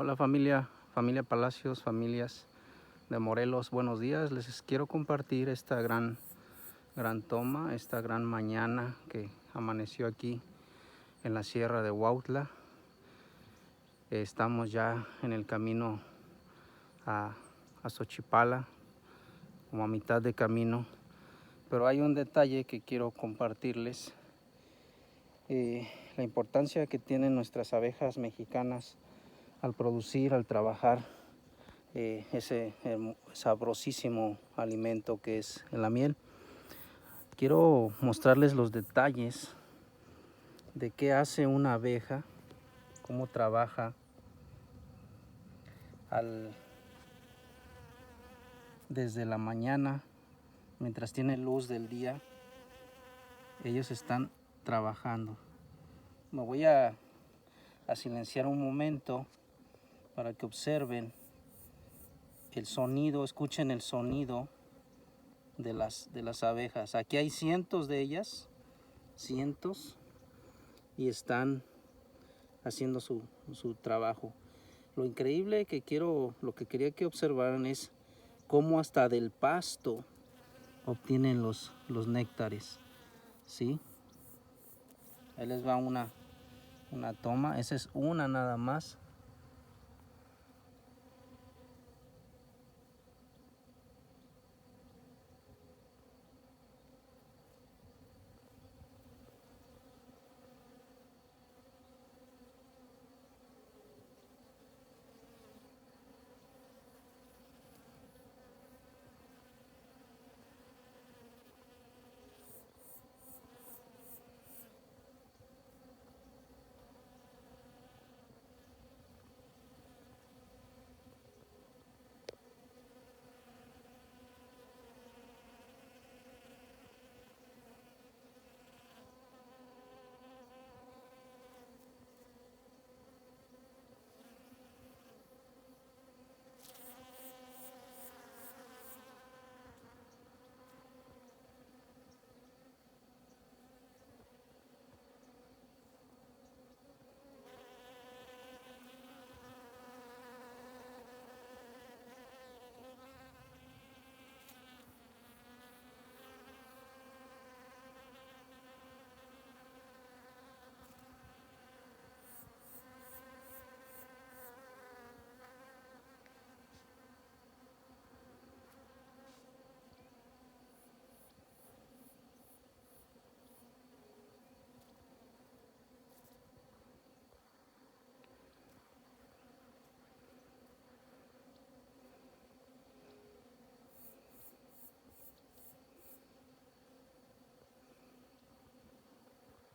Hola familia Palacios, familias de Morelos, buenos días. Les quiero compartir esta gran toma, esta gran mañana que amaneció aquí en la sierra de Huautla. Estamos ya en el camino a Xochipala, como a mitad de camino, pero hay un detalle que quiero compartirles. La importancia que tienen nuestras abejas mexicanas al producir, al trabajar ese sabrosísimo alimento que es la miel. Quiero mostrarles los detalles de qué hace una abeja, cómo trabaja desde la mañana, mientras tiene luz del día. Ellos están trabajando. Me voy a silenciar un momento para que observen el sonido, escuchen el sonido de las abejas. Aquí hay cientos de ellas, cientos, y están haciendo su trabajo. Lo increíble lo que quería que observaran es cómo hasta del pasto obtienen los néctares, ¿sí? Ahí les va una toma. Esa es una nada más